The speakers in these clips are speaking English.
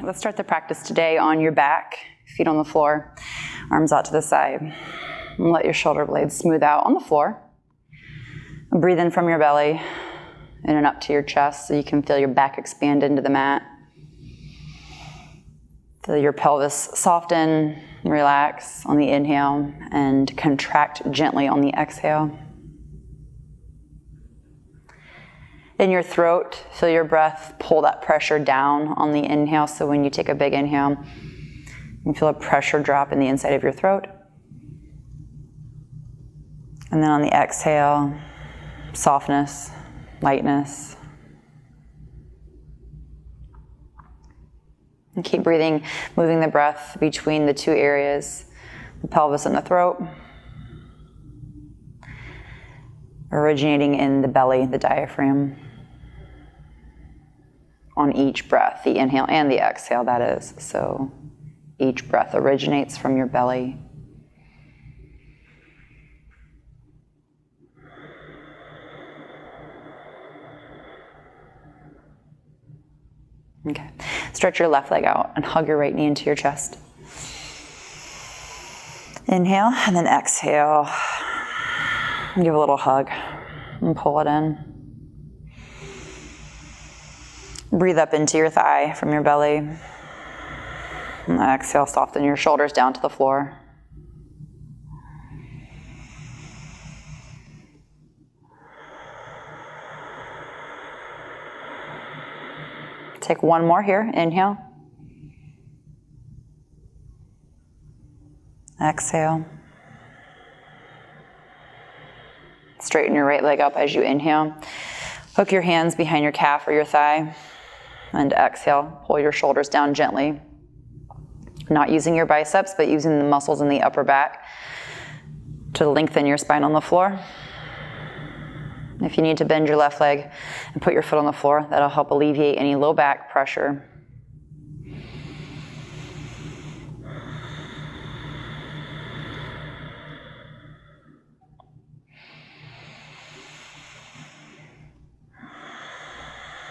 let's start the practice today on your back, feet on the floor, arms out to the side. And let your shoulder blades smooth out on the floor. Breathe in from your belly, in and up to your chest so you can feel your back expand into the mat. Feel your pelvis soften, relax on the inhale, and contract gently on the exhale. In your throat, feel your breath pull that pressure down on the inhale, so when you take a big inhale, you feel a pressure drop in the inside of your throat. And then on the exhale, softness, lightness. And keep breathing, moving the breath between the two areas, the pelvis and the throat. Originating in the belly, the diaphragm. On each breath, the inhale and the exhale, that is. So each breath originates from your belly. Okay, stretch your left leg out and hug your right knee into your chest. Inhale and then exhale. Give a little hug and pull it in. Breathe up into your thigh from your belly. And exhale, soften your shoulders down to the floor. Take one more here. Inhale. Exhale. Straighten your right leg up as you inhale. Hook your hands behind your calf or your thigh. And exhale, pull your shoulders down gently. Not using your biceps, but using the muscles in the upper back to lengthen your spine on the floor. If you need to bend your left leg and put your foot on the floor, that'll help alleviate any low back pressure.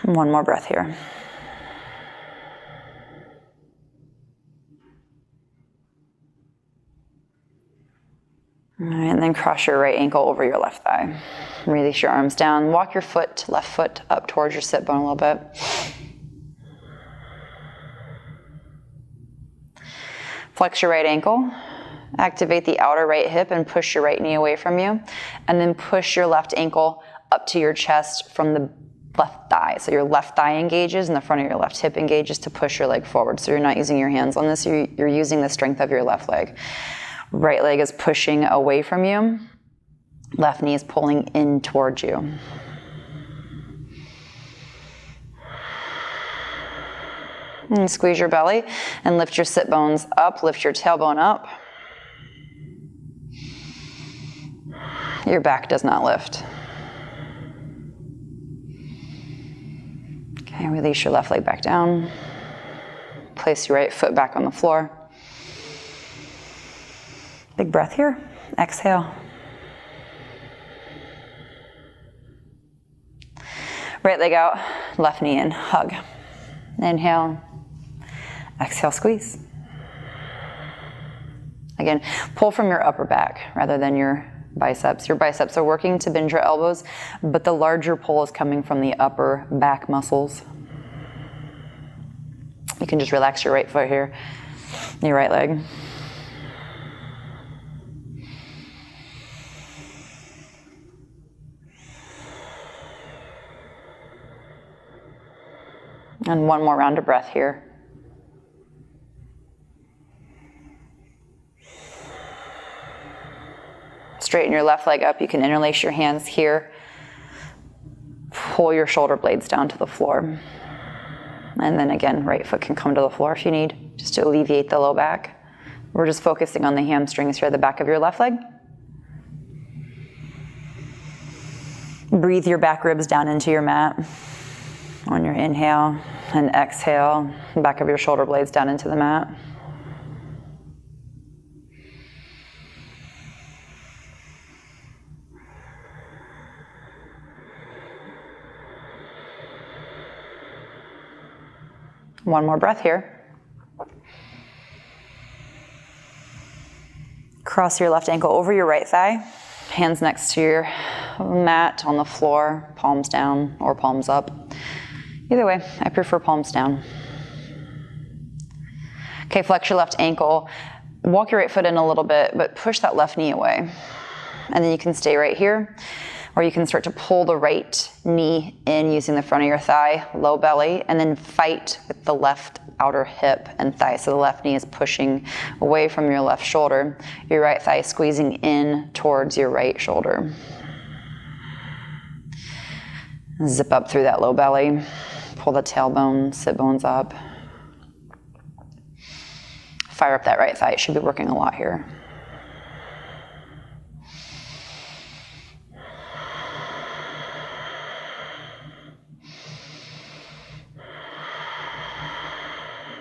One more breath here. All right, and then cross your right ankle over your left thigh. Release your arms down. Walk your left foot up towards your sit bone a little bit. Flex your right ankle. Activate the outer right hip and push your right knee away from you. And then push your left ankle up to your chest from the left thigh. So your left thigh engages and the front of your left hip engages to push your leg forward. So you're not using your hands on this, you're using the strength of your left leg. Right leg is pushing away from you. Left knee is pulling in towards you. And squeeze your belly and lift your sit bones up, lift your tailbone up. Your back does not lift. Okay, release your left leg back down. Place your right foot back on the floor. Big breath here. Exhale. Right leg out, left knee in, hug. Inhale. Exhale, squeeze. Again, pull from your upper back rather than your biceps. Your biceps are working to bend your elbows, but the larger pull is coming from the upper back muscles. You can just relax your right foot here, your right leg. And one more round of breath here. Straighten your left leg up. You can interlace your hands here. Pull your shoulder blades down to the floor. And then again, right foot can come to the floor if you need, just to alleviate the low back. We're just focusing on the hamstrings here, the back of your left leg. Breathe your back ribs down into your mat. On your inhale and exhale, back of your shoulder blades down into the mat. One more breath here. Cross your left ankle over your right thigh. Hands next to your mat on the floor, palms down or palms up. Either way, I prefer palms down. Okay, flex your left ankle. Walk your right foot in a little bit, but push that left knee away. And then you can stay right here, or you can start to pull the right knee in using the front of your thigh, low belly, and then fight with the left outer hip and thigh. So the left knee is pushing away from your left shoulder. Your right thigh squeezing in towards your right shoulder. Zip up through that low belly. Pull the tailbone, sit bones up. Fire up that right thigh. It should be working a lot here.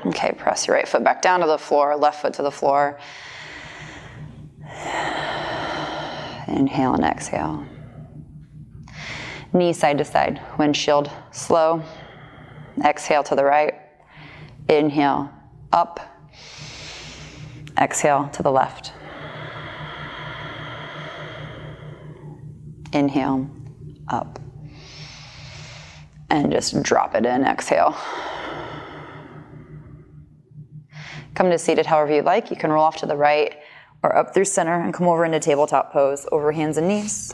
Okay, press your right foot back down to the floor, left foot to the floor. Inhale and exhale. Knee side to side, windshield slow. Exhale to the right. Inhale, up. Exhale to the left. Inhale, up. And just drop it in, exhale. Come to seated however you'd like. You can roll off to the right or up through center and come over into tabletop pose over hands and knees.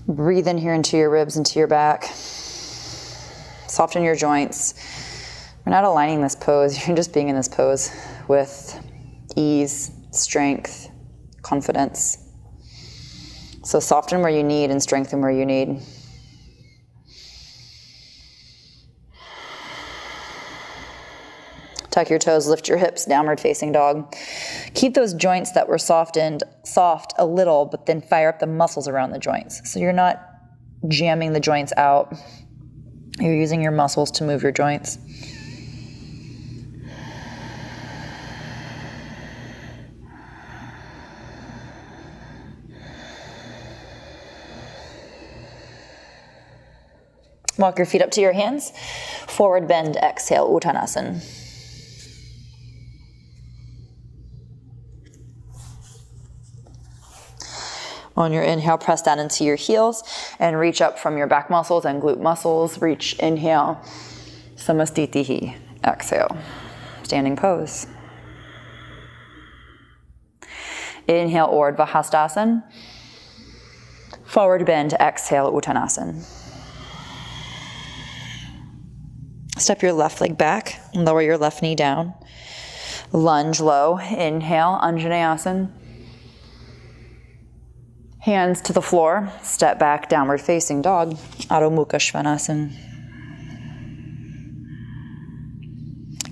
Breathe in here into your ribs, into your back. Soften your joints. We're not aligning this pose. You're just being in this pose with ease, strength, confidence. So soften where you need and strengthen where you need. Tuck your toes, lift your hips, downward facing dog. Keep those joints that were softened soft a little, but then fire up the muscles around the joints. So you're not jamming the joints out. You're using your muscles to move your joints. Walk your feet up to your hands. Forward bend, exhale, Uttanasana. On your inhale, press down into your heels and reach up from your back muscles and glute muscles. Reach, inhale, Samastitihi. Exhale, standing pose. Inhale, Urdhva Hastasana. Forward bend, exhale, Uttanasana. Step your left leg back and lower your left knee down. Lunge low, inhale, Anjaneyasana. Hands to the floor, step back, downward facing dog, Adho Mukha Svanasana.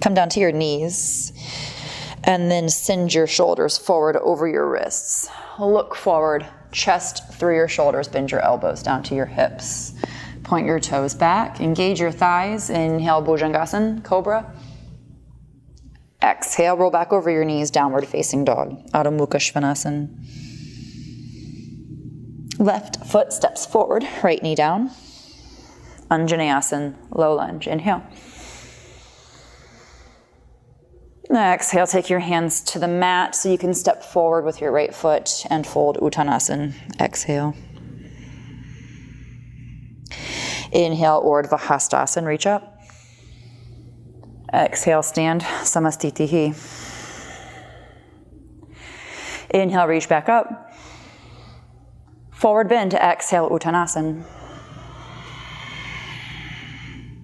Come down to your knees and then send your shoulders forward over your wrists. Look forward, chest through your shoulders, bend your elbows down to your hips. Point your toes back, engage your thighs, inhale, Bhujangasana, Cobra. Exhale, roll back over your knees, downward facing dog, Adho Mukha Svanasana. Left foot steps forward, right knee down. Anjaneyasana, low lunge. Inhale. Exhale, take your hands to the mat so you can step forward with your right foot and fold Uttanasana. Exhale. Inhale, Urdhva Hastasana, reach up. Exhale, stand, Samastitihi. Inhale, reach back up. Forward bend, exhale, Uttanasana.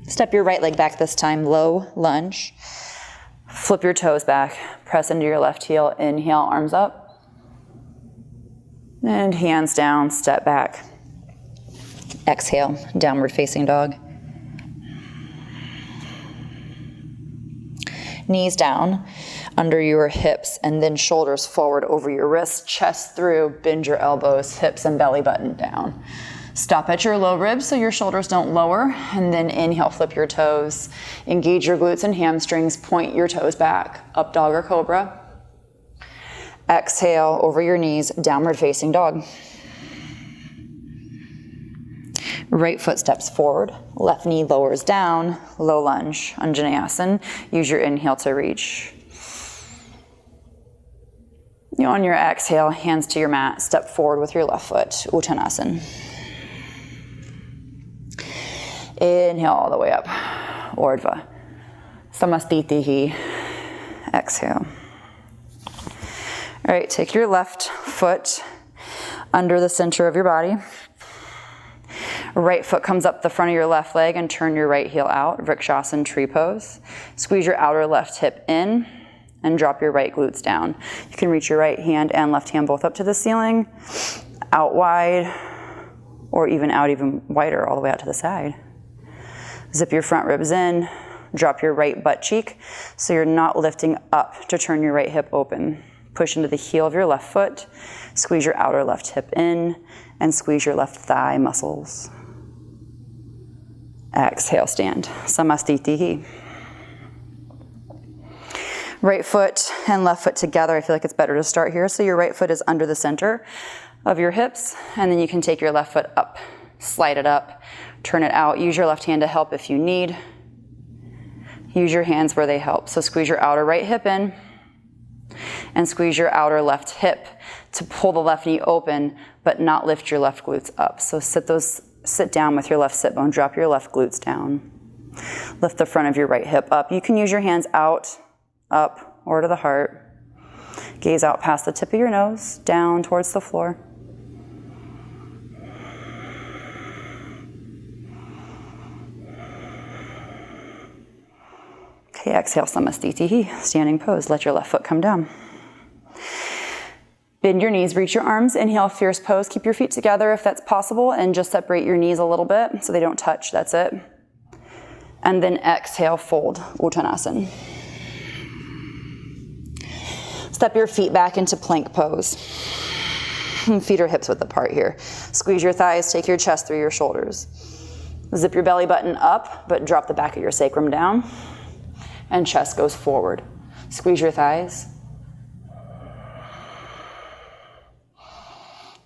Step your right leg back this time, low lunge. Flip your toes back, press into your left heel, inhale, arms up. And hands down, step back. Exhale, downward facing dog. Knees down under your hips and then shoulders forward over your wrists, chest through, bend your elbows, hips and belly button down. Stop at your low ribs so your shoulders don't lower, and then inhale, flip your toes. Engage your glutes and hamstrings, point your toes back, up dog or cobra. Exhale, over your knees, downward facing dog. Right foot steps forward, left knee lowers down, low lunge, Anjaneyasana. Use your inhale to reach. On your exhale, hands to your mat, step forward with your left foot, Uttanasana. Inhale all the way up, Urdhva. Samastitihi. Exhale. All right, take your left foot under the center of your body. Right foot comes up the front of your left leg and turn your right heel out, Vrikshasana, tree pose. Squeeze your outer left hip in and drop your right glutes down. You can reach your right hand and left hand both up to the ceiling, out wide, or even out even wider, all the way out to the side. Zip your front ribs in, drop your right butt cheek so you're not lifting up to turn your right hip open. Push into the heel of your left foot, squeeze your outer left hip in, and squeeze your left thigh muscles. Exhale, stand. Samastitihi. Right foot and left foot together. I feel like it's better to start here. So your right foot is under the center of your hips, and then you can take your left foot up, slide it up, turn it out. Use your left hand to help if you need. Use your hands where they help. So squeeze your outer right hip in and squeeze your outer left hip to pull the left knee open, but not lift your left glutes up. So sit down with your left sit bone, drop your left glutes down. Lift the front of your right hip up. You can use your hands out, up, or to the heart. Gaze out past the tip of your nose, down towards the floor. Okay, exhale, Samastitihi, standing pose. Let your left foot come down. Bend your knees, reach your arms. Inhale, fierce pose. Keep your feet together if that's possible, and just separate your knees a little bit so they don't touch. That's it. And then exhale, fold, Uttanasana. Step your feet back into plank pose. Feet are hips width apart here. Squeeze your thighs, take your chest through your shoulders. Zip your belly button up, but drop the back of your sacrum down. And chest goes forward. Squeeze your thighs.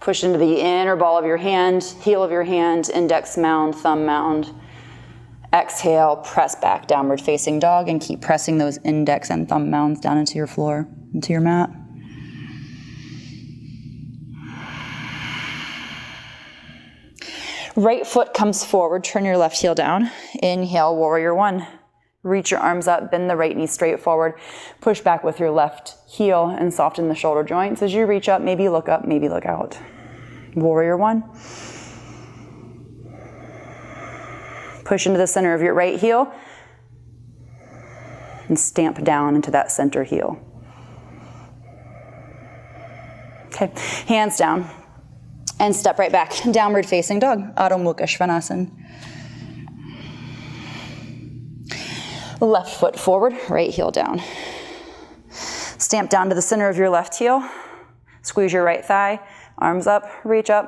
Push into the inner ball of your hand, heel of your hand, index mound, thumb mound. Exhale, press back, downward facing dog, and keep pressing those index and thumb mounds down into your floor, into your mat. Right foot comes forward, turn your left heel down. Inhale, warrior one. Reach your arms up, bend the right knee straight forward. Push back with your left heel and soften the shoulder joints. As you reach up, maybe look out. Warrior one. Push into the center of your right heel and stamp down into that center heel. Okay, hands down and step right back. Downward facing dog, Adho Mukha Svanasana. Left foot forward, right heel down. Stamp down to the center of your left heel. Squeeze your right thigh, arms up, reach up.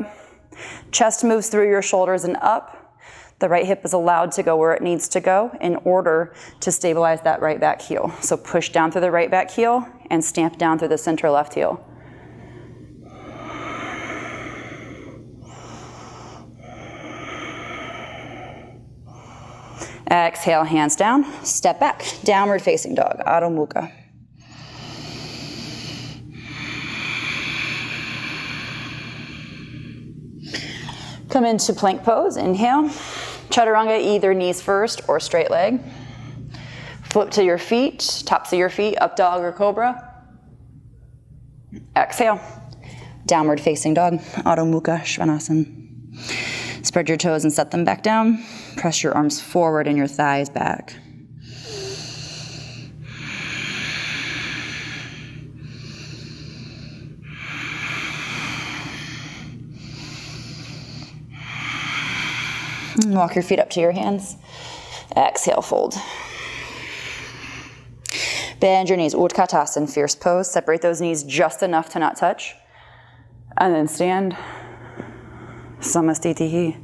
Chest moves through your shoulders and up. The right hip is allowed to go where it needs to go in order to stabilize that right back heel. So push down through the right back heel and stamp down through the center left heel. Exhale, hands down, step back, downward facing dog, Adho Mukha. Come into plank pose, inhale. Chaturanga, either knees first or straight leg. Flip to your feet, tops of your feet, up dog or cobra. Exhale, downward facing dog, Adho Mukha Svanasana. Spread your toes and set them back down. Press your arms forward and your thighs back. And walk your feet up to your hands. Exhale, fold. Bend your knees, Utkatasana, fierce pose. Separate those knees just enough to not touch. And then stand. Samastitihi.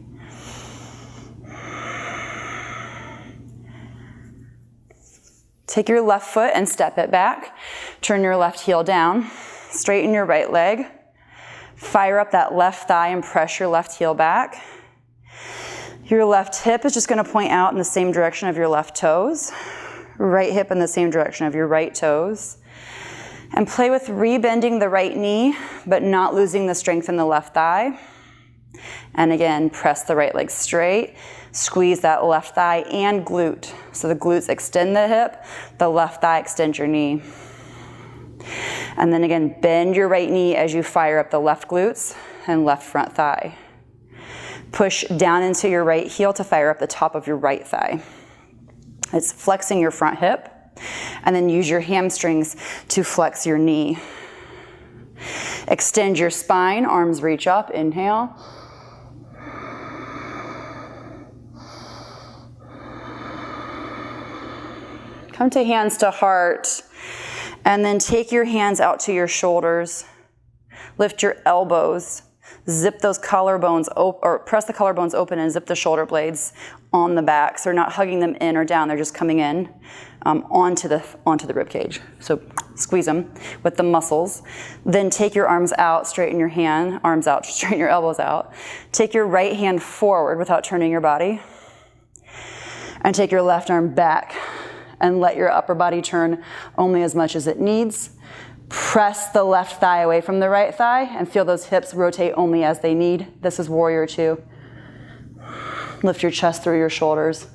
Take your left foot and step it back. Turn your left heel down. Straighten your right leg. Fire up that left thigh and press your left heel back. Your left hip is just going to point out in the same direction of your left toes. Right hip in the same direction of your right toes. And play with rebending the right knee, but not losing the strength in the left thigh. And again, press the right leg straight. Squeeze that left thigh and glute. So the glutes extend the hip, the left thigh extends your knee. And then again, bend your right knee as you fire up the left glutes and left front thigh. Push down into your right heel to fire up the top of your right thigh. It's flexing your front hip, and then use your hamstrings to flex your knee. Extend your spine, arms reach up, inhale. Come to hands to heart, and then take your hands out to your shoulders. Lift your elbows. Zip those collarbones, or press the collarbones open and zip the shoulder blades on the back. So they're not hugging them in or down, they're just coming in onto the rib cage. So squeeze them with the muscles. Then take your arms out, straighten your arms out, straighten your elbows out. Take your right hand forward without turning your body. And take your left arm back and let your upper body turn only as much as it needs. Press the left thigh away from the right thigh and feel those hips rotate only as they need. This is warrior 2. Lift your chest through your shoulders.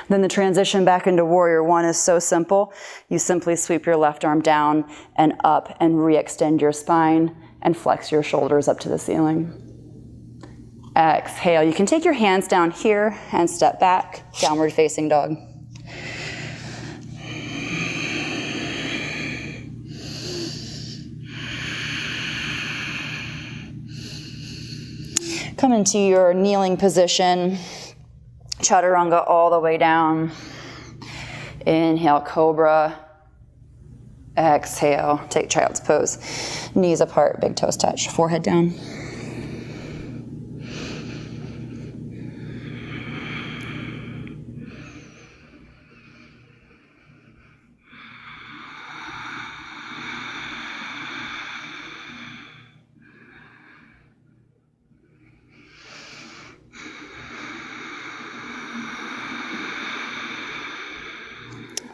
Then the transition back into warrior 1 is so simple. You simply sweep your left arm down and up and re-extend your spine and flex your shoulders up to the ceiling. Exhale. You can take your hands down here and step back, downward facing dog. Come into your kneeling position, chaturanga all the way down. Inhale, cobra. Exhale, take child's pose. Knees apart, big toes touch, forehead down.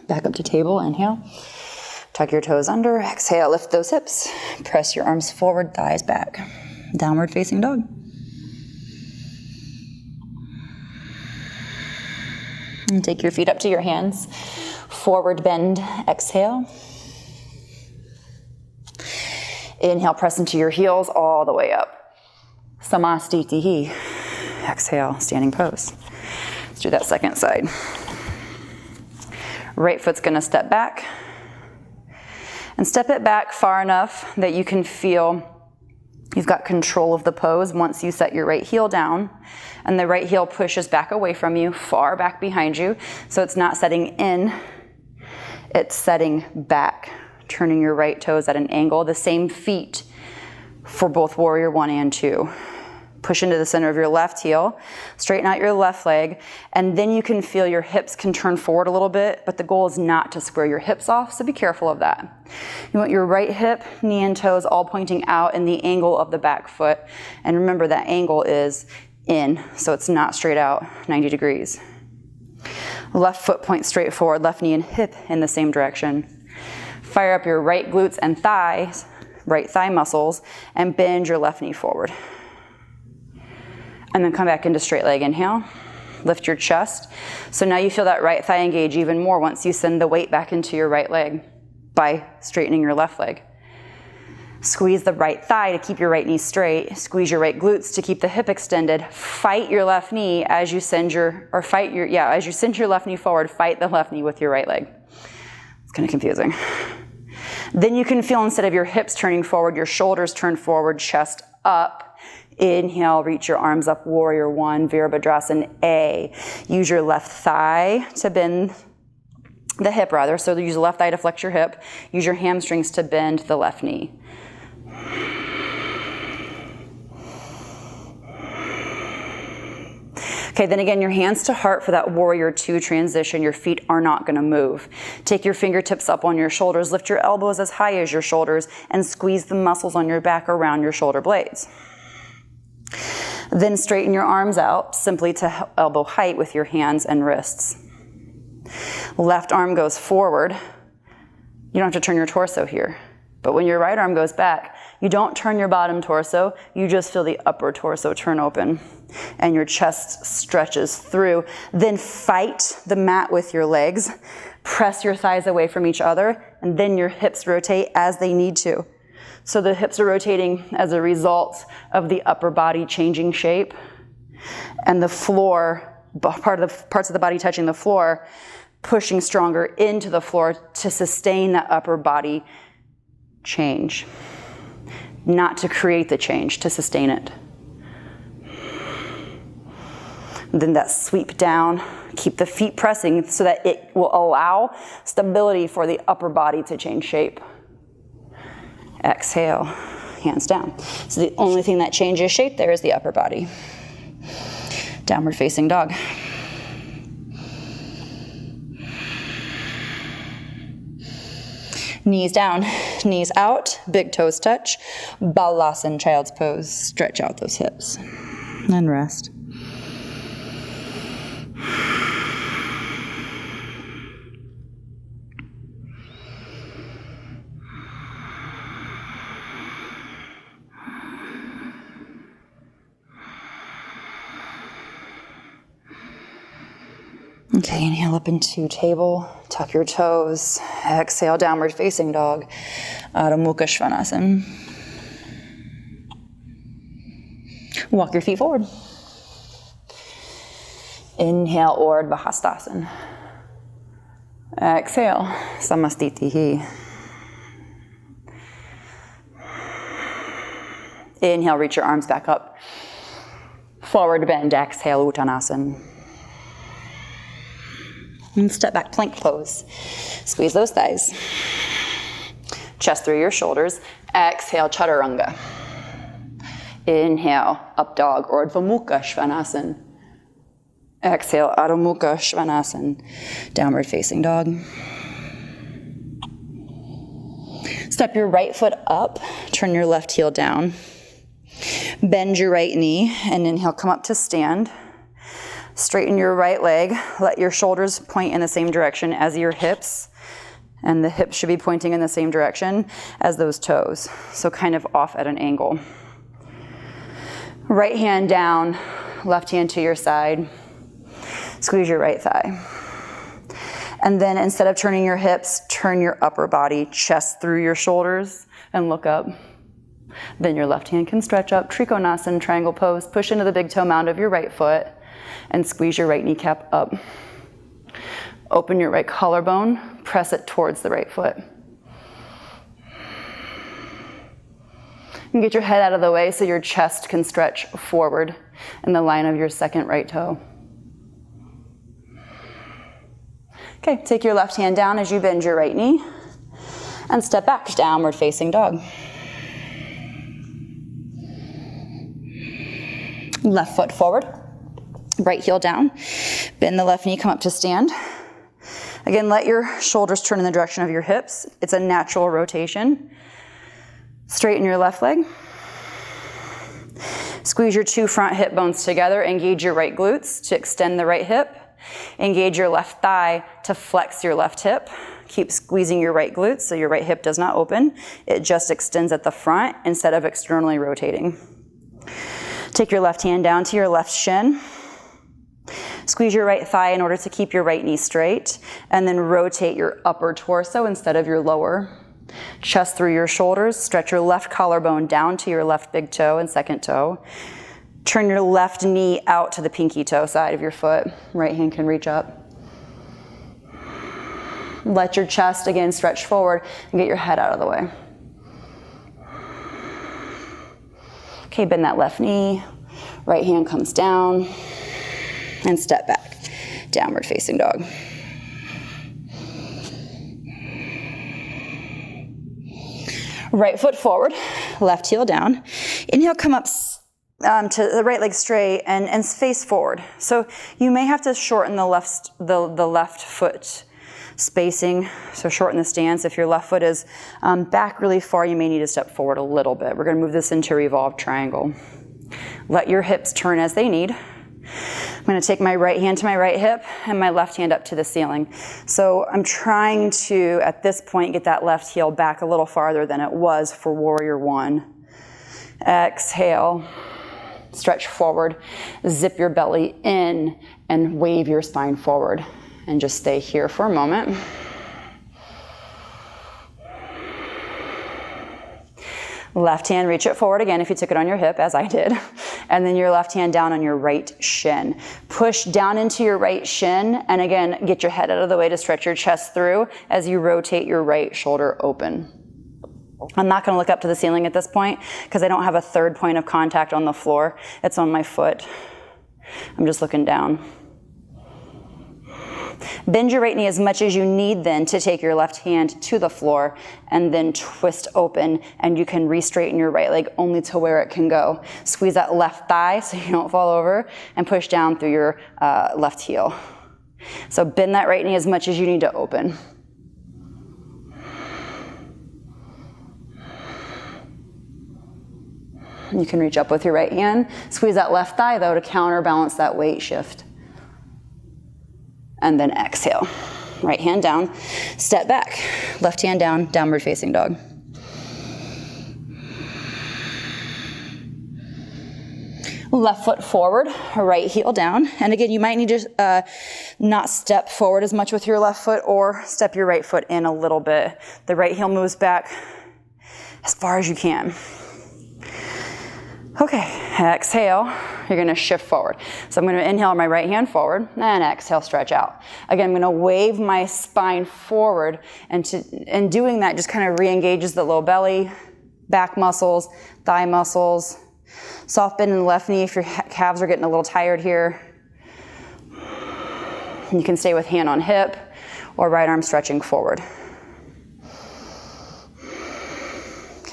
Back up to table, inhale. Tuck your toes under, exhale, lift those hips. Press your arms forward, thighs back. Downward facing dog. And take your feet up to your hands. Forward bend, exhale. Inhale, press into your heels all the way up. Samastitihi. Exhale, standing pose. Let's do that second side. Right foot's gonna step back. And step it back far enough that you can feel you've got control of the pose once you set your right heel down. And the right heel pushes back away from you, far back behind you. So it's not setting in, it's setting back. Turning your right toes at an angle. The same feet for both warrior 1 and 2. Push into the center of your left heel, straighten out your left leg, and then you can feel your hips can turn forward a little bit, but the goal is not to square your hips off, so be careful of that. You want your right hip, knee, and toes all pointing out in the angle of the back foot, and remember that angle is in, so it's not straight out 90 degrees. Left foot points straight forward, left knee and hip in the same direction. Fire up your right glutes and thighs, right thigh muscles, and bend your left knee forward. And then come back into straight leg, inhale. Lift your chest. So now you feel that right thigh engage even more once you send the weight back into your right leg by straightening your left leg. Squeeze the right thigh to keep your right knee straight. Squeeze your right glutes to keep the hip extended. Fight your left knee as you send as you send your left knee forward, fight the left knee with your right leg. It's kind of confusing. Then you can feel instead of your hips turning forward, your shoulders turn forward, chest up. Inhale, reach your arms up, warrior 1, Virabhadrasana A. Use your left thigh to bend the hip rather. So use the left thigh to flex your hip. Use your hamstrings to bend the left knee. Okay, then again, your hands to heart for that warrior two transition. Your feet are not gonna move. Take your fingertips up on your shoulders, lift your elbows as high as your shoulders, and squeeze the muscles on your back around your shoulder blades. Then straighten your arms out, simply to elbow height with your hands and wrists. Left arm goes forward. You don't have to turn your torso here. But when your right arm goes back, you don't turn your bottom torso, you just feel the upper torso turn open and your chest stretches through. Then fight the mat with your legs, press your thighs away from each other, and then your hips rotate as they need to. So the hips are rotating as a result of the upper body changing shape and the floor, parts of the body touching the floor, pushing stronger into the floor to sustain that upper body change. Not to create the change, to sustain it. Then that sweep down, keep the feet pressing so that it will allow stability for the upper body to change shape. Exhale, hands down. So the only thing that changes shape there is the upper body. Downward facing dog. Knees down, knees out, big toes touch. Balasana, child's pose. Stretch out those hips and rest. Okay, inhale up into table, tuck your toes, exhale, downward facing dog, Adho Mukha Svanasana. Walk your feet forward. Inhale, Urdhva Hastasana. Exhale, Samastitihi. Inhale, reach your arms back up. Forward bend, exhale, Uttanasana. And step back, plank pose. Squeeze those thighs. Chest through your shoulders. Exhale, Chaturanga. Inhale, up dog, Urdhva Mukha Svanasana. Exhale, Adho Mukha Svanasana. Downward facing dog. Step your right foot up, turn your left heel down. Bend your right knee, and inhale, come up to stand. Straighten your right leg, let your shoulders point in the same direction as your hips, and the hips should be pointing in the same direction as those toes, so kind of off at an angle. Right hand down, left hand to your side, squeeze your right thigh. And then instead of turning your hips, turn your upper body, chest through your shoulders, and look up. Then your left hand can stretch up, Trikonasana, triangle pose, push into the big toe mound of your right foot, and squeeze your right kneecap up. Open your right collarbone, press it towards the right foot. And get your head out of the way so your chest can stretch forward in the line of your second right toe. Okay, take your left hand down as you bend your right knee and step back, downward facing dog. Left foot forward. Right heel down, bend the left knee, come up to stand. Again, let your shoulders turn in the direction of your hips. It's a natural rotation. Straighten your left leg. Squeeze your two front hip bones together. Engage your right glutes to extend the right hip. Engage your left thigh to flex your left hip. Keep squeezing your right glutes so your right hip does not open. It just extends at the front instead of externally rotating. Take your left hand down to your left shin. Squeeze your right thigh in order to keep your right knee straight, and then rotate your upper torso instead of your lower. Chest through your shoulders, stretch your left collarbone down to your left big toe and second toe. Turn your left knee out to the pinky toe side of your foot. Right hand can reach up. Let your chest again stretch forward and get your head out of the way. Okay, bend that left knee. Right hand comes down. And step back, downward facing dog. Right foot forward, left heel down. Inhale, come up, to the right leg straight and face forward. So you may have to shorten the left foot spacing, so shorten the stance. If your left foot is back really far, you may need to step forward a little bit. We're gonna move this into revolved triangle. Let your hips turn as they need. I'm gonna take my right hand to my right hip and my left hand up to the ceiling. So I'm trying to, at this point, get that left heel back a little farther than it was for warrior one. Exhale, stretch forward, zip your belly in and wave your spine forward. And just stay here for a moment. Left hand, reach it forward again if you took it on your hip, as I did. And then your left hand down on your right shin. Push down into your right shin, and again, get your head out of the way to stretch your chest through as you rotate your right shoulder open. I'm not gonna look up to the ceiling at this point because I don't have a third point of contact on the floor. It's on my foot. I'm just looking down. Bend your right knee as much as you need then to take your left hand to the floor and then twist open, and you can re-straighten your right leg only to where it can go. Squeeze that left thigh so you don't fall over and push down through your left heel. So bend that right knee as much as you need to open. You can reach up with your right hand. Squeeze that left thigh though to counterbalance that weight shift. And then exhale. Right hand down, step back. Left hand down, downward facing dog. Left foot forward, right heel down. And again, you might need to not step forward as much with your left foot or step your right foot in a little bit. The right heel moves back as far as you can. Okay, exhale, you're gonna shift forward. So I'm gonna inhale my right hand forward and exhale, stretch out. Again, I'm gonna wave my spine forward, and in doing that just kind of re-engages the low belly, back muscles, thigh muscles. Soft bend in the left knee if your calves are getting a little tired here. You can stay with hand on hip or right arm stretching forward.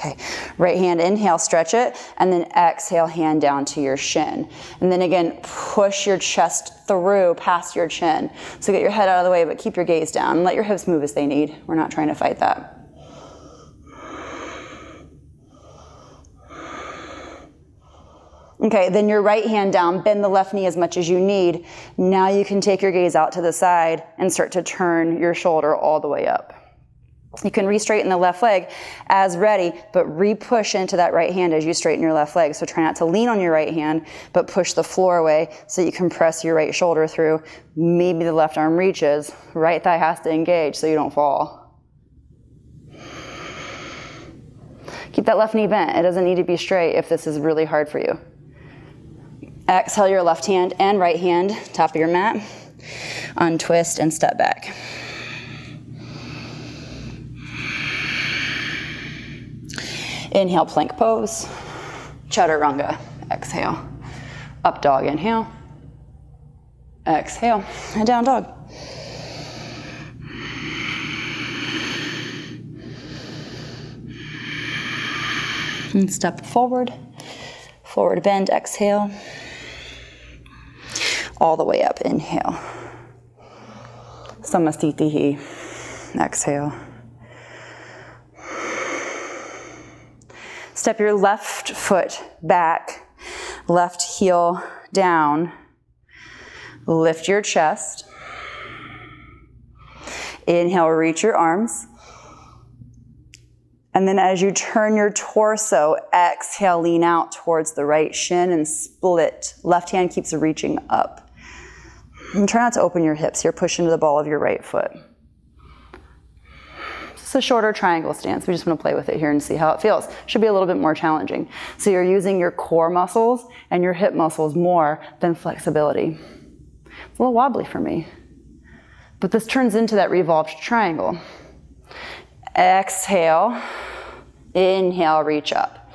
Okay, right hand, inhale, stretch it, and then exhale, hand down to your shin. And then again, push your chest through past your chin. So get your head out of the way, but keep your gaze down. Let your hips move as they need. We're not trying to fight that. Okay, then your right hand down, bend the left knee as much as you need. Now you can take your gaze out to the side and start to turn your shoulder all the way up. You can re-straighten the left leg as ready, but re-push into that right hand as you straighten your left leg. So try not to lean on your right hand, but push the floor away so you can press your right shoulder through. Maybe the left arm reaches. Right thigh has to engage so you don't fall. Keep that left knee bent. It doesn't need to be straight if this is really hard for you. Exhale your left hand and right hand, top of your mat. Untwist and step back. Inhale, plank pose. Chaturanga, exhale. Up dog, inhale. Exhale, and down dog. And step forward. Forward bend, exhale. All the way up, inhale. Samastitihi, exhale. Step your left foot back, left heel down. Lift your chest. Inhale, reach your arms. And then as you turn your torso, exhale, lean out towards the right shin and split. Left hand keeps reaching up. And try not to open your hips. You're pushing to the ball of your right foot. It's a shorter triangle stance. We just want to play with it here and see how it feels. Should be a little bit more challenging. So you're using your core muscles and your hip muscles more than flexibility. It's a little wobbly for me. But this turns into that revolved triangle. Exhale. Inhale, reach up.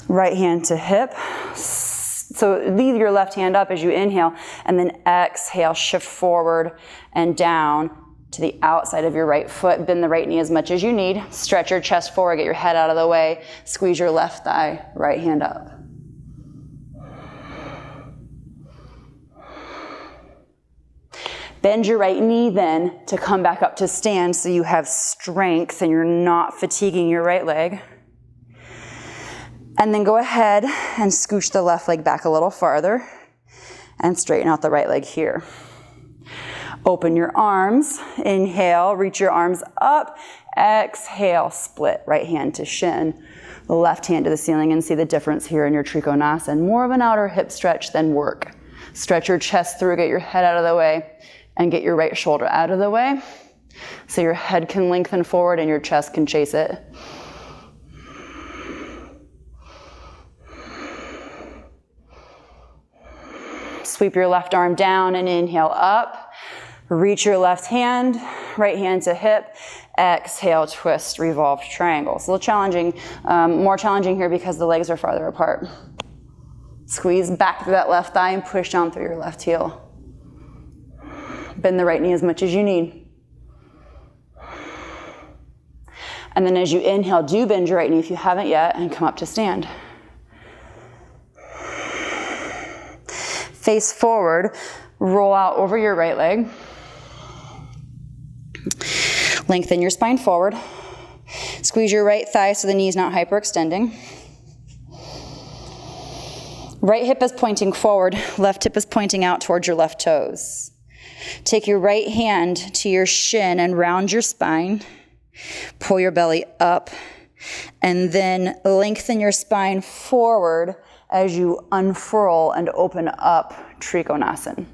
Right hand to hip. So leave your left hand up as you inhale, and then exhale, shift forward and down. to the outside of your right foot. Bend the right knee as much as you need. Stretch your chest forward, get your head out of the way. Squeeze your left thigh, right hand up. Bend your right knee then to come back up to stand so you have strength and you're not fatiguing your right leg. And then go ahead and scooch the left leg back a little farther and straighten out the right leg here. Open your arms, inhale, reach your arms up, exhale, split right hand to shin, left hand to the ceiling, and see the difference here in your Trikonasana. More of an outer hip stretch than work. Stretch your chest through, get your head out of the way, and get your right shoulder out of the way so your head can lengthen forward and your chest can chase it. Sweep your left arm down and inhale up. Reach your left hand, right hand to hip. Exhale, twist, revolve, triangle. It's a little challenging, more challenging here because the legs are farther apart. Squeeze back through that left thigh and push down through your left heel. Bend the right knee as much as you need. And then as you inhale, do bend your right knee if you haven't yet and come up to stand. Face forward, roll out over your right leg. Lengthen your spine forward. Squeeze your right thigh so the knee is not hyperextending. Right hip is pointing forward, left hip is pointing out towards your left toes. Take your right hand to your shin and round your spine. Pull your belly up and then lengthen your spine forward as you unfurl and open up Trikonasana.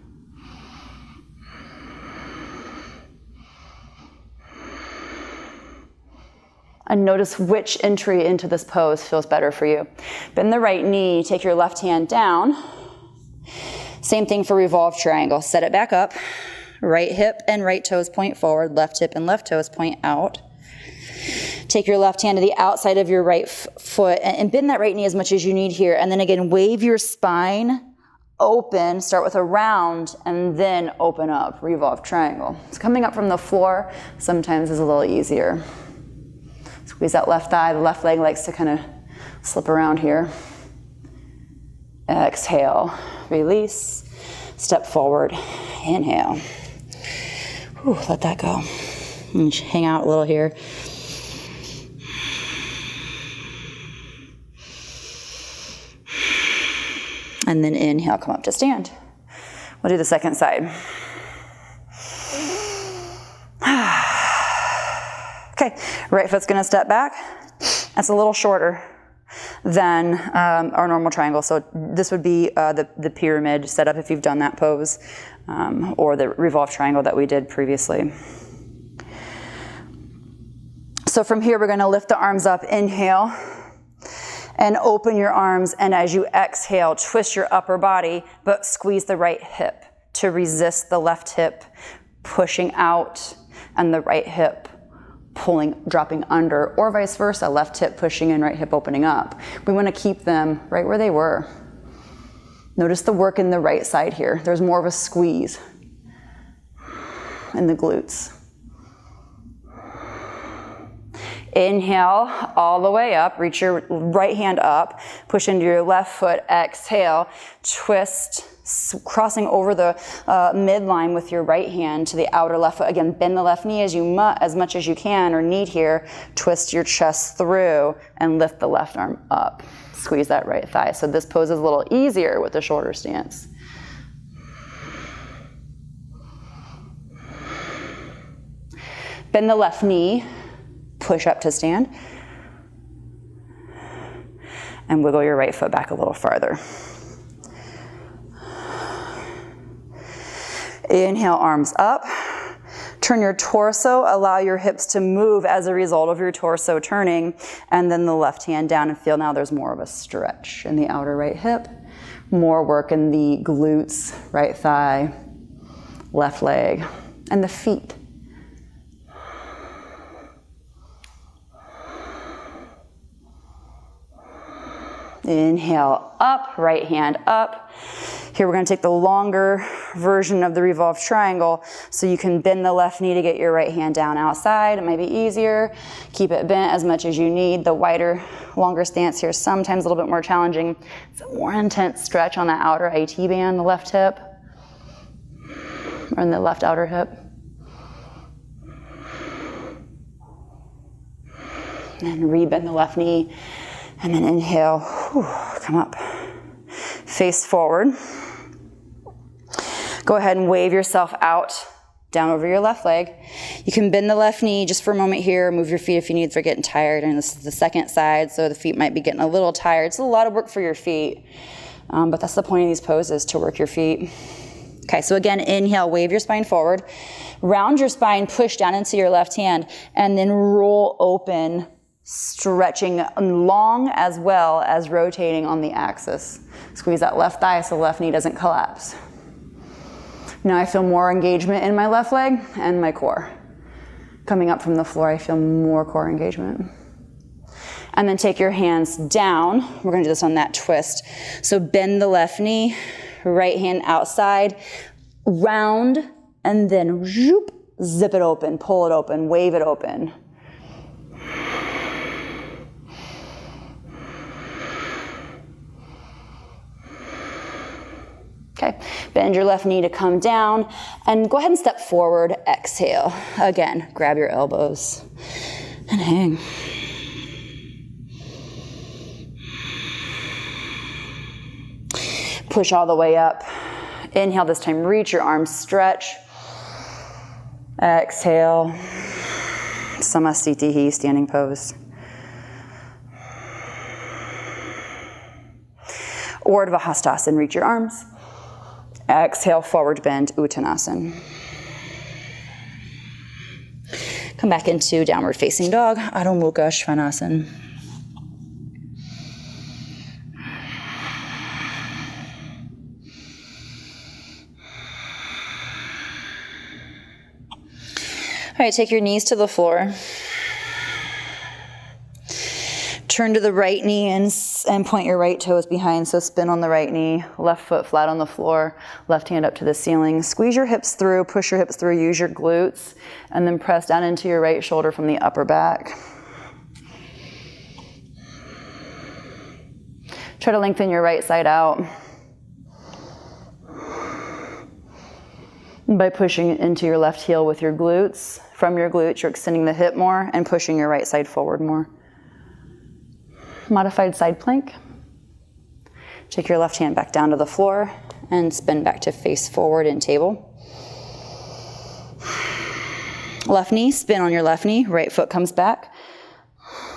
And notice which entry into this pose feels better for you. Bend the right knee, take your left hand down. Same thing for revolve triangle. Set it back up. Right hip and right toes point forward. Left hip and left toes point out. Take your left hand to the outside of your right foot and bend that right knee as much as you need here. And then again, wave your spine open. Start with a round and then open up. Revolve triangle. So coming up from the floor sometimes is a little easier. Squeeze that left thigh. The left leg likes to kind of slip around here. Exhale. Release. Step forward. Inhale. Whew, let that go. And hang out a little here. And then inhale, come up to stand. We'll do the second side. Okay, right foot's gonna step back. That's a little shorter than our normal triangle. So this would be the pyramid setup if you've done that pose, or the revolve triangle that we did previously. So from here, we're gonna lift the arms up, inhale, and open your arms, and as you exhale, twist your upper body, but squeeze the right hip to resist the left hip pushing out and the right hip dropping under, or vice versa, left hip pushing in, right hip opening up. We want to keep them right where they were. Notice the work in the right side here. There's more of a squeeze in the glutes. Inhale all the way up, reach your right hand up, push into your left foot, exhale, twist, crossing over the midline with your right hand to the outer left foot. Again, bend the left knee as much as you can or need here, twist your chest through and lift the left arm up. Squeeze that right thigh. So this pose is a little easier with the shorter stance. Bend the left knee. Push up to stand. And wiggle your right foot back a little farther. Inhale, arms up. Turn your torso, allow your hips to move as a result of your torso turning, and then the left hand down and feel now there's more of a stretch in the outer right hip, more work in the glutes, right thigh, left leg, and the feet. Inhale up, right hand up. Here we're gonna take the longer version of the revolved triangle, so you can bend the left knee to get your right hand down outside. It might be easier. Keep it bent as much as you need. The wider, longer stance here is sometimes a little bit more challenging. It's a more intense stretch on the outer IT band, the left hip, or in the left outer hip. And rebend the left knee, and then inhale, come up. Face forward. Go ahead and wave yourself out, down over your left leg. You can bend the left knee just for a moment here, move your feet if you need if you're getting tired, and this is the second side, so the feet might be getting a little tired. It's a lot of work for your feet, but that's the point of these poses, to work your feet. Okay, so again, inhale, wave your spine forward, round your spine, push down into your left hand, and then roll open, stretching long as well as rotating on the axis. Squeeze that left thigh so the left knee doesn't collapse. Now I feel more engagement in my left leg and my core. Coming up from the floor, I feel more core engagement. And then take your hands down. We're gonna do this on that twist. So bend the left knee, right hand outside, round, and then zoop, zip it open, pull it open, wave it open. Okay, bend your left knee to come down and go ahead and step forward, exhale. Again, grab your elbows and hang. Push all the way up. Inhale this time, reach your arms, stretch. Exhale, Samasthiti, standing pose. Urdhva Hastasana, reach your arms. Exhale, forward bend, Uttanasana. Come back into downward facing dog, Adho Mukha Svanasana. All right, take your knees to the floor. Turn to the right knee and point your right toes behind, so spin on the right knee, left foot flat on the floor, left hand up to the ceiling. Squeeze your hips through, push your hips through, use your glutes, and then press down into your right shoulder from the upper back. Try to lengthen your right side out by pushing into your left heel with your glutes. From your glutes, you're extending the hip more and pushing your right side forward more. Modified side plank. Take your left hand back down to the floor and spin back to face forward in table. Left knee, spin on your left knee, right foot comes back.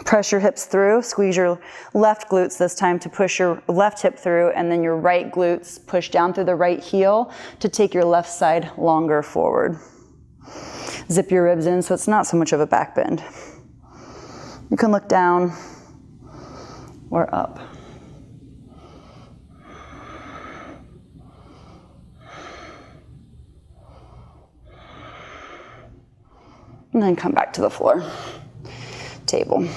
Press your hips through, squeeze your left glutes this time to push your left hip through, and then your right glutes push down through the right heel to take your left side longer forward. Zip your ribs in so it's not so much of a back bend. You can look down or up. And then come back to the floor. Table.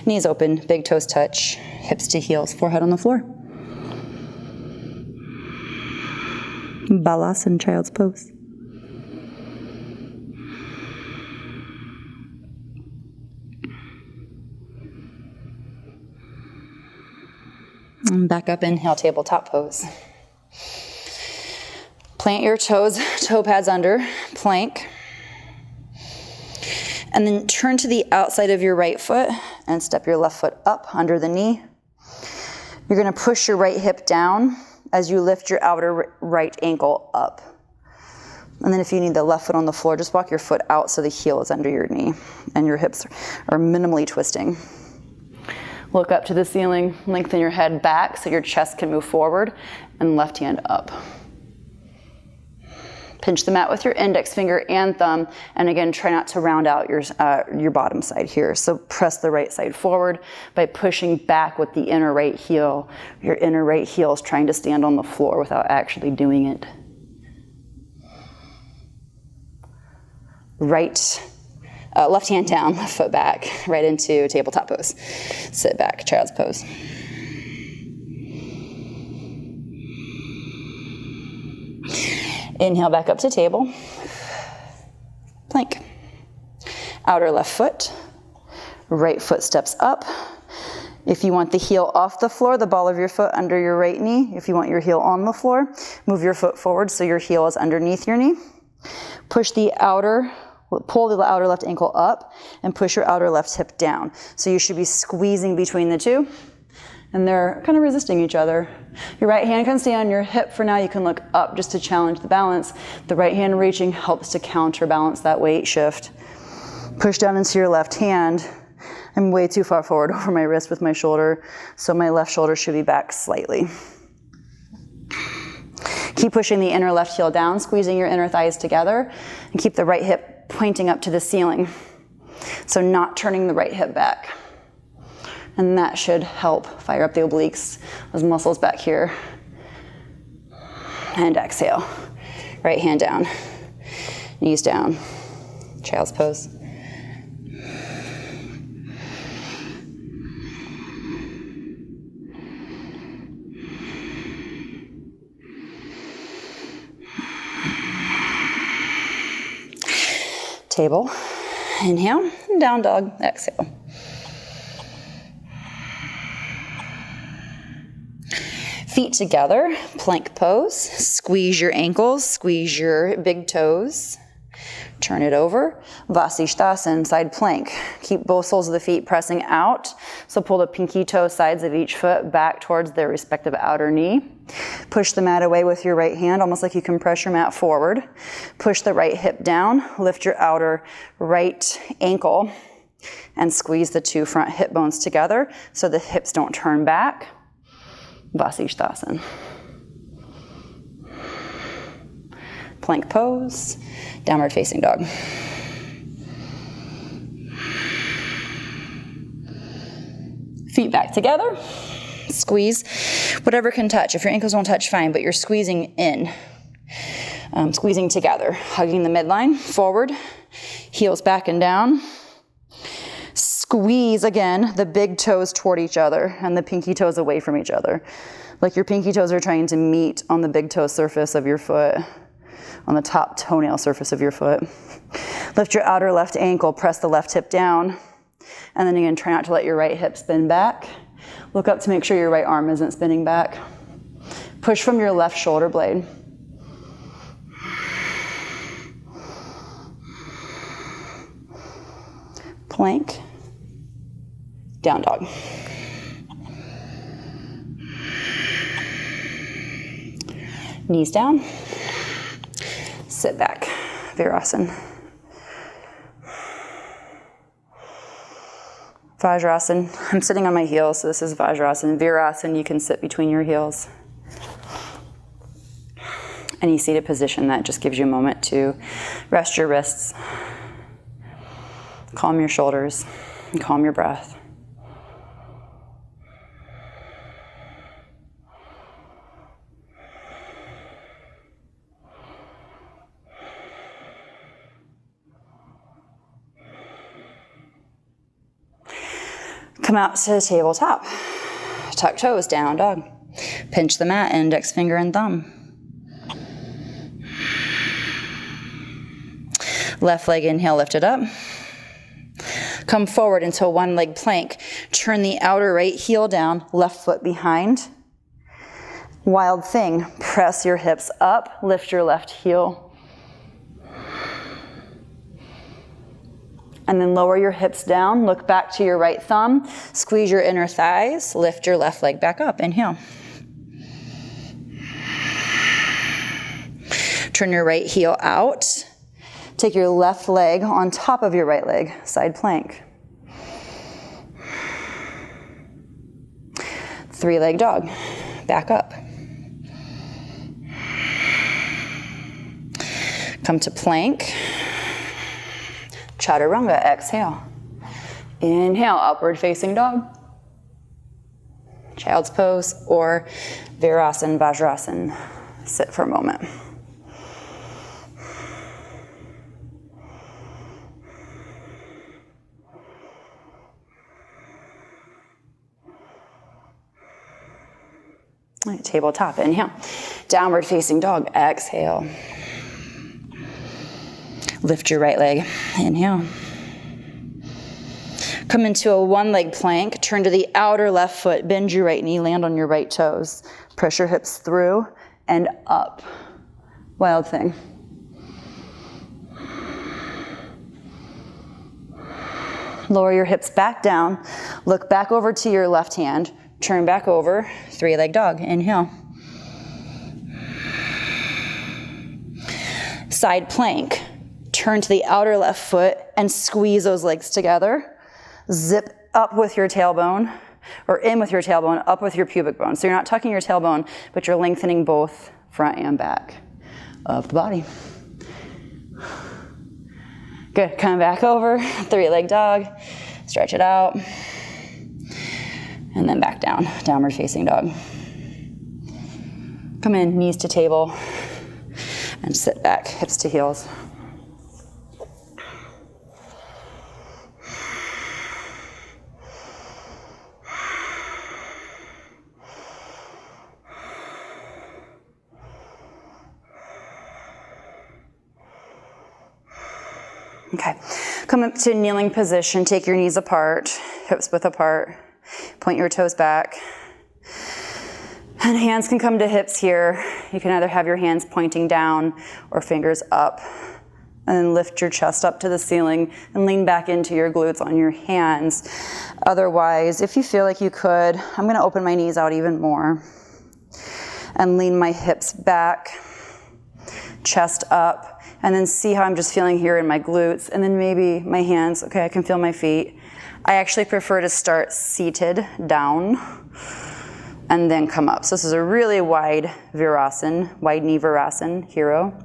Knees open, big toes touch, hips to heels, forehead on the floor. Balasana, child's pose. And back up, inhale, tabletop pose. Plant your toes, toe pads under, plank. And then turn to the outside of your right foot and step your left foot up under the knee. You're gonna push your right hip down as you lift your outer right ankle up. And then if you need the left foot on the floor, just walk your foot out so the heel is under your knee and your hips are minimally twisting. Look up to the ceiling, lengthen your head back so your chest can move forward, and left hand up. Pinch the mat with your index finger and thumb, and again, try not to round out your bottom side here. So press the right side forward by pushing back with the inner right heel. Your inner right heel is trying to stand on the floor without actually doing it. Right left hand down, left foot back, right into tabletop pose. Sit back, child's pose. Inhale back up to table. Plank. Outer left foot. Right foot steps up. If you want the heel off the floor, the ball of your foot under your right knee. If you want your heel on the floor, move your foot forward so your heel is underneath your knee. Pull the outer left ankle up and push your outer left hip down. So you should be squeezing between the two, and they're kind of resisting each other. Your right hand can stay on your hip for now. You can look up just to challenge the balance. The right hand reaching helps to counterbalance that weight shift. Push down into your left hand. I'm way too far forward over my wrist with my shoulder, so my left shoulder should be back slightly. Keep pushing the inner left heel down, squeezing your inner thighs together, and keep the right hip pointing up to the ceiling. So not turning the right hip back. And that should help fire up the obliques, those muscles back here. And exhale. Right hand down, knees down, child's pose. Table, inhale, down dog, exhale. Feet together, plank pose. Squeeze your ankles, squeeze your big toes. Turn it over. Vasisthasana, side plank. Keep both soles of the feet pressing out. So pull the pinky toe sides of each foot back towards their respective outer knee. Push the mat away with your right hand, almost like you can press your mat forward. Push the right hip down. Lift your outer right ankle and squeeze the two front hip bones together so the hips don't turn back. Vasisthasana. Plank pose. Downward facing dog. Feet back together. Squeeze whatever can touch. If your ankles don't touch, fine, but you're squeezing in. Squeezing together. Hugging the midline. Forward. Heels back and down. Squeeze again the big toes toward each other and the pinky toes away from each other. Like your pinky toes are trying to meet on the big toe surface of your foot, on the top toenail surface of your foot. Lift your outer left ankle, press the left hip down, and then again, try not to let your right hip spin back. Look up to make sure your right arm isn't spinning back. Push from your left shoulder blade. Plank, down dog. Knees down. Sit back, Virasana. Vajrasana. I'm sitting on my heels, so this is Vajrasana. Virasana, you can sit between your heels. Any seated position that just gives you a moment to rest your wrists, calm your shoulders, and calm your breath. Come out to the tabletop. Tuck toes, down dog. Pinch the mat, index finger and thumb. Left leg inhale, lift it up. Come forward into one leg plank. Turn the outer right heel down, left foot behind. Wild thing, press your hips up, lift your left heel. And then lower your hips down, look back to your right thumb, squeeze your inner thighs, lift your left leg back up, inhale. Turn your right heel out. Take your left leg on top of your right leg, side plank. 3-leg dog, back up. Come to plank. Chaturanga, exhale. Inhale, upward facing dog. Child's pose or Virasana, Vajrasana. Sit for a moment. tabletop. Inhale. Downward facing dog. Exhale. Lift your right leg. Inhale. Come into a one-leg plank. Turn to the outer left foot. Bend your right knee. Land on your right toes. Press your hips through and up. Wild thing. Lower your hips back down. Look back over to your left hand. Turn back over. Three-leg dog. Inhale. Side plank. Turn to the outer left foot and squeeze those legs together. Zip up with your tailbone, or in with your tailbone, up with your pubic bone. So you're not tucking your tailbone, but you're lengthening both front and back of the body. Good, come back over, three-leg dog, stretch it out, and then back down, downward facing dog. Come in, knees to table, and sit back, hips to heels. Okay, come up to kneeling position, take your knees apart, hips width apart, point your toes back. And hands can come to hips here. You can either have your hands pointing down or fingers up. And then lift your chest up to the ceiling and lean back into your glutes on your hands. Otherwise, if you feel like you could, I'm gonna open my knees out even more and lean my hips back, chest up. And then see how I'm just feeling here in my glutes. And then maybe my hands, okay, I can feel my feet. I actually prefer to start seated down and then come up. So this is a really wide virasana, wide knee virasana, hero.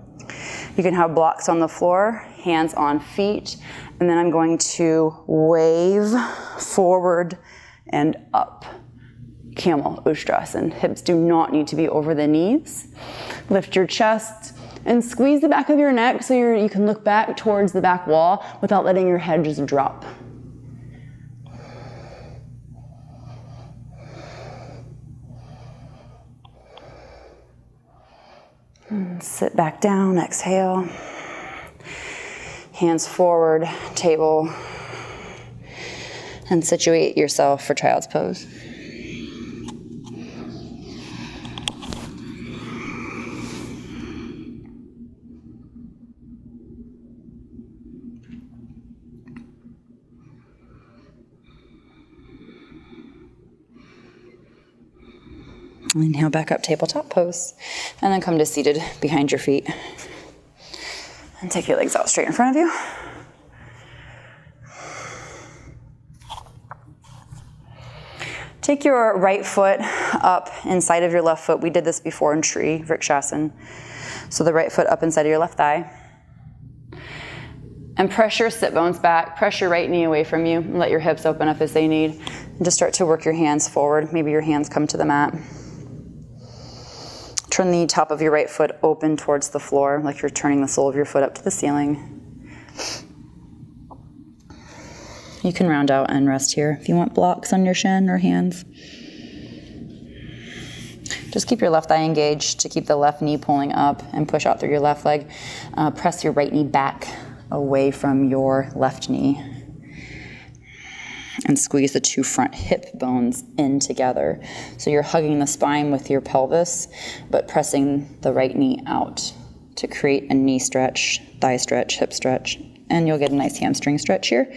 You can have blocks on the floor, hands on feet. And then I'm going to wave forward and up. Camel, Ustrasana. Hips do not need to be over the knees. Lift your chest. And squeeze the back of your neck so you can look back towards the back wall without letting your head just drop. And sit back down, exhale. Hands forward, table. And situate yourself for child's pose. Inhale back up, tabletop pose. And then come to seated behind your feet. And take your legs out straight in front of you. Take your right foot up inside of your left foot. We did this before in tree, Vrikshasana. So the right foot up inside of your left thigh. And press your sit bones back. Press your right knee away from you. And let your hips open up as they need. And just start to work your hands forward. Maybe your hands come to the mat. Turn the top of your right foot open towards the floor, like you're turning the sole of your foot up to the ceiling. You can round out and rest here if you want blocks on your shin or hands. Just keep your left thigh engaged to keep the left knee pulling up and push out through your left leg. Press your right knee back away from your left knee. And squeeze the two front hip bones in together. So you're hugging the spine with your pelvis, but pressing the right knee out to create a knee stretch, thigh stretch, hip stretch, and you'll get a nice hamstring stretch here.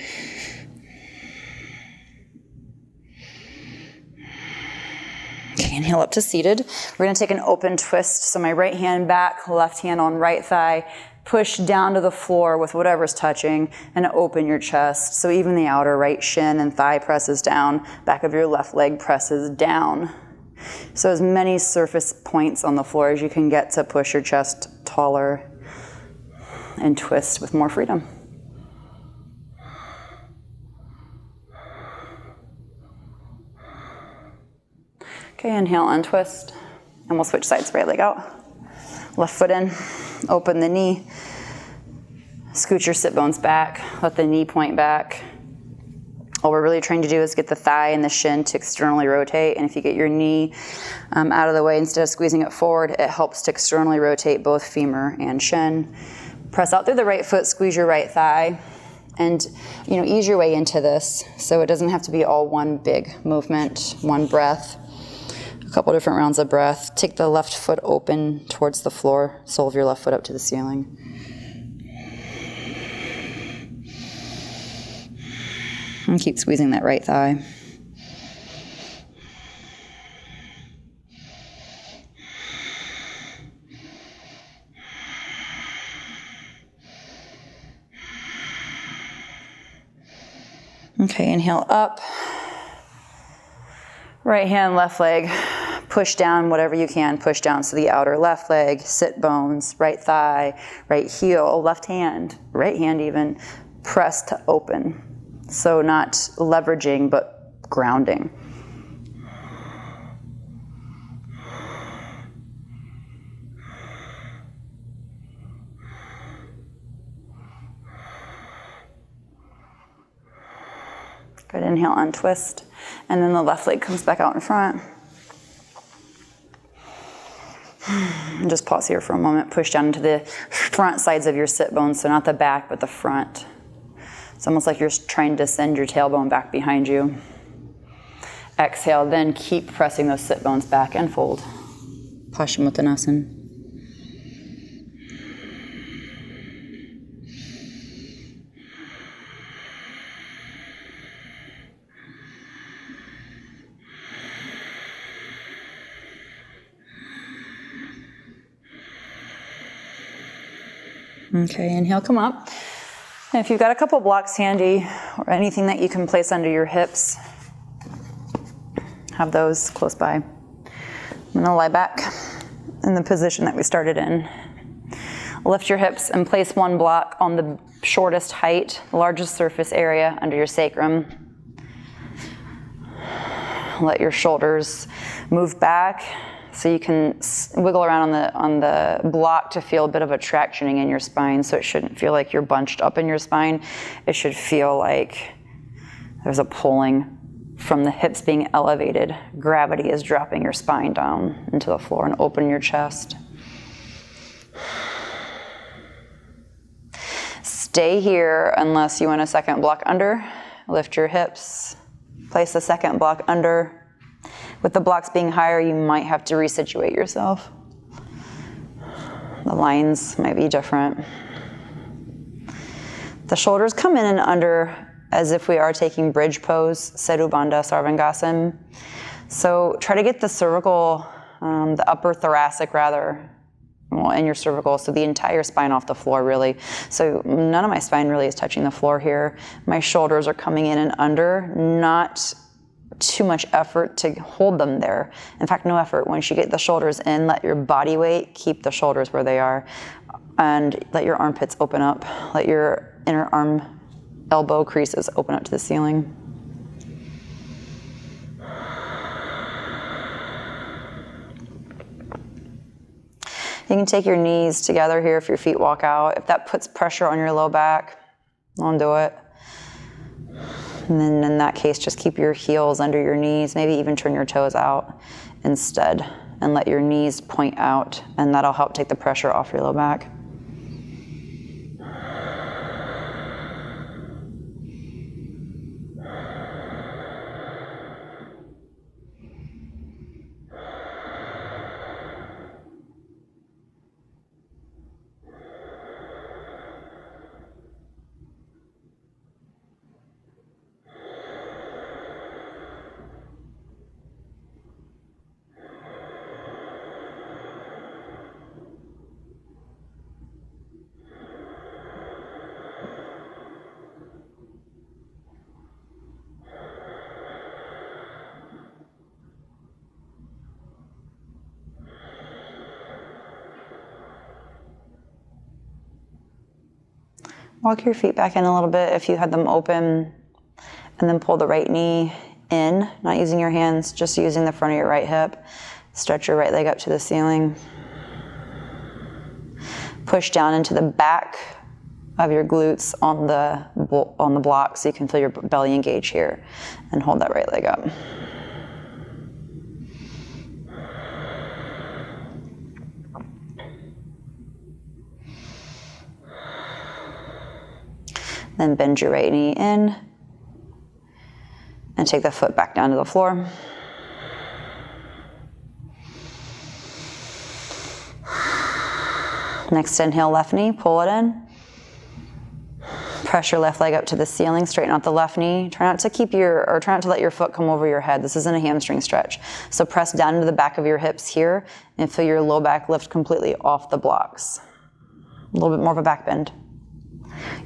Okay, inhale up to seated. We're gonna take an open twist. So my right hand back, left hand on right thigh. Push down to the floor with whatever's touching and open your chest. So even the outer right shin and thigh presses down, back of your left leg presses down. So as many surface points on the floor as you can get to push your chest taller and twist with more freedom. Okay, inhale, untwist. And we'll switch sides, right leg out. Left foot in, open the knee. Scoot your sit bones back, let the knee point back. All we're really trying to do is get the thigh and the shin to externally rotate, and if you get your knee out of the way instead of squeezing it forward, it helps to externally rotate both femur and shin. Press out through the right foot, squeeze your right thigh, and ease your way into this so it doesn't have to be all one big movement, one breath. A couple different rounds of breath. Take the left foot open towards the floor, sole of your left foot up to the ceiling. And keep squeezing that right thigh. Okay, inhale up. Right hand, left leg. Push down whatever you can. Push down to the outer left leg, sit bones, right thigh, right heel, left hand, right hand even. Press to open. So not leveraging, but grounding. Good, inhale, untwist. And then the left leg comes back out in front. And just pause here for a moment. Push down into the front sides of your sit bones, so not the back, but the front. It's almost like you're trying to send your tailbone back behind you. Exhale, then keep pressing those sit bones back and fold. Paschimottanasana. Okay, inhale, come up. And if you've got a couple blocks handy or anything that you can place under your hips, have those close by. I'm gonna lie back in the position that we started in. Lift your hips and place one block on the shortest height, largest surface area under your sacrum. Let your shoulders move back so you can wiggle around on the block to feel a bit of a tractioning in your spine, so it shouldn't feel like you're bunched up in your spine. It should feel like there's a pulling from the hips being elevated. Gravity is dropping your spine down into the floor, and open your chest. Stay here unless you want a second block under. Lift your hips. Place the second block under. With the blocks being higher, you might have to resituate yourself. The lines might be different. The shoulders come in and under as if we are taking bridge pose, Setu Bandha Sarvangasana. So try to get the cervical, the upper thoracic rather, and your cervical, so the entire spine off the floor really. So none of my spine really is touching the floor here. My shoulders are coming in and under, not too much effort to hold them there. In fact, no effort. Once you get the shoulders in, let your body weight keep the shoulders where they are, and let your armpits open up. Let your inner arm elbow creases open up to the ceiling. You can take your knees together here if your feet walk out. If that puts pressure on your low back, don't do it. And then in that case, just keep your heels under your knees, maybe even turn your toes out instead, and let your knees point out, and that'll help take the pressure off your low back. Walk your feet back in a little bit if you had them open, and then pull the right knee in, not using your hands, just using the front of your right hip. Stretch your right leg up to the ceiling. Push down into the back of your glutes on the block so you can feel your belly engage here. And hold that right leg up. Then bend your right knee in and take the foot back down to the floor. Next inhale, left knee, pull it in. Press your left leg up to the ceiling, straighten out the left knee. Try not to let your foot come over your head. This isn't a hamstring stretch. So press down into the back of your hips here and feel your low back lift completely off the blocks. A little bit more of a back bend.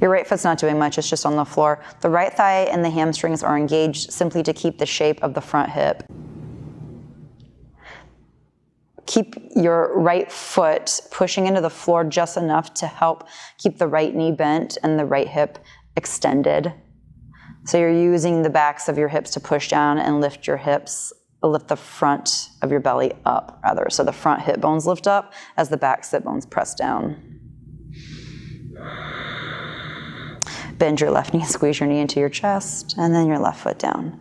Your right foot's not doing much, it's just on the floor. The right thigh and the hamstrings are engaged simply to keep the shape of the front hip. Keep your right foot pushing into the floor just enough to help keep the right knee bent and the right hip extended. So you're using the backs of your hips to push down and lift your hips, lift the front of your belly up, rather. So the front hip bones lift up as the back sit bones press down. Bend your left knee, squeeze your knee into your chest, and then your left foot down.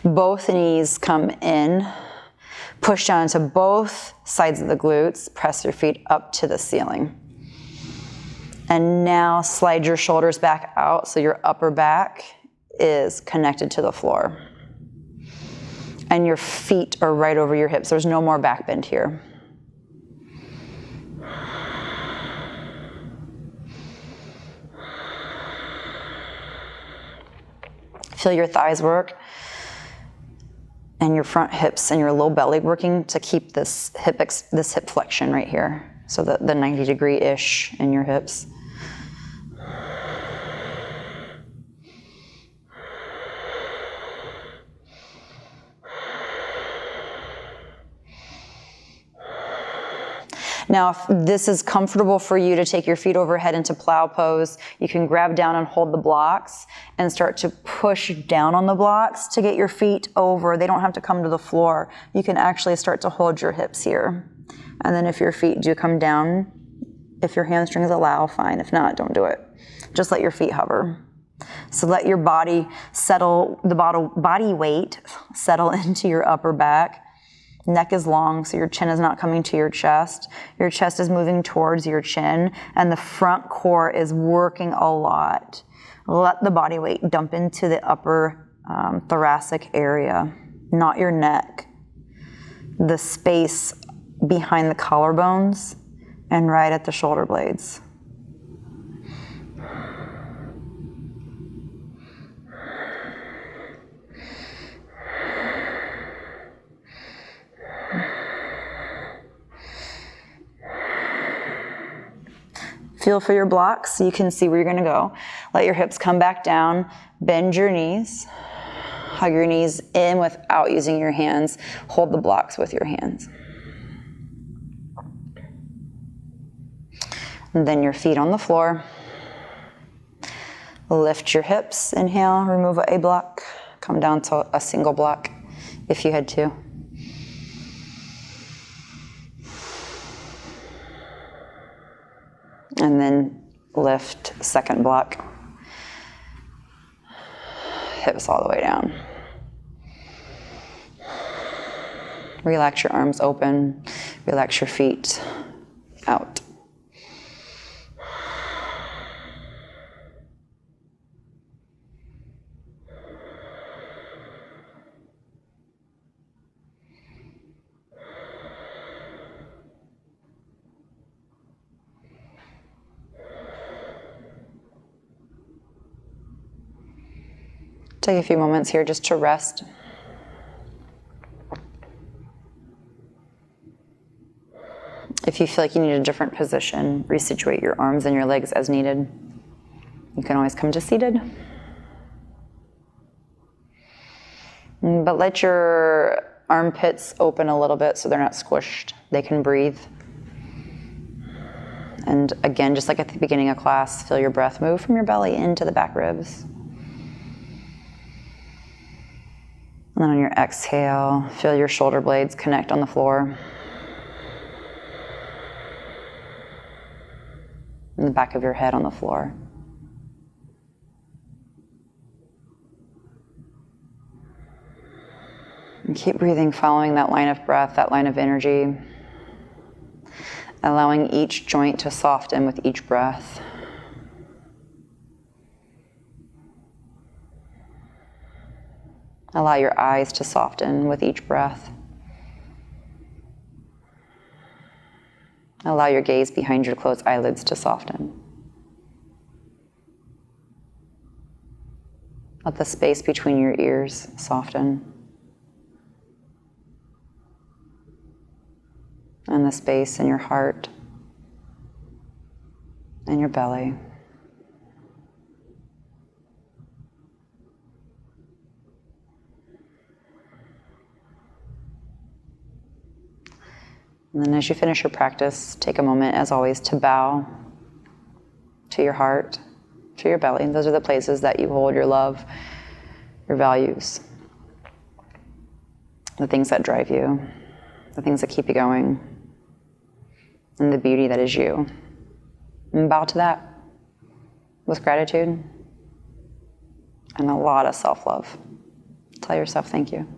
Both knees come in, push down into both sides of the glutes, press your feet up to the ceiling. And now slide your shoulders back out so your upper back is connected to the floor. And your feet are right over your hips. There's no more back bend here. Feel your thighs work and your front hips and your low belly working to keep this hip flexion right here. So the 90-degree-ish in your hips. Now, if this is comfortable for you to take your feet overhead into plow pose, you can grab down and hold the blocks and start to push down on the blocks to get your feet over. They don't have to come to the floor. You can actually start to hold your hips here. And then if your feet do come down, if your hamstrings allow, fine. If not, don't do it. Just let your feet hover. So let your body settle, the body weight settle into your upper back. Neck is long, so your chin is not coming to your chest. Your chest is moving towards your chin, and the front core is working a lot. Let the body weight dump into the upper thoracic area, not your neck. The space behind the collarbones and right at the shoulder blades. Feel for your blocks so you can see where you're going to go. Let your hips come back down. Bend your knees. Hug your knees in without using your hands. Hold the blocks with your hands. And then your feet on the floor. Lift your hips. Inhale, remove a block. Come down to a single block if you had to. And then lift second block. Hips all the way down. Relax your arms open. Relax your feet out. Take a few moments here just to rest. If you feel like you need a different position, resituate your arms and your legs as needed. You can always come to seated. But let your armpits open a little bit so they're not squished. They can breathe. And again, just like at the beginning of class, feel your breath move from your belly into the back ribs. And then on your exhale, feel your shoulder blades connect on the floor. and the back of your head on the floor. And keep breathing, following that line of breath, that line of energy, allowing each joint to soften with each breath. Allow your eyes to soften with each breath. Allow your gaze behind your closed eyelids to soften. Let the space between your ears soften. And the space in your heart and your belly. And then as you finish your practice, take a moment, as always, to bow to your heart, to your belly. And those are the places that you hold your love, your values, the things that drive you, the things that keep you going, and the beauty that is you. And bow to that with gratitude and a lot of self-love. Tell yourself thank you.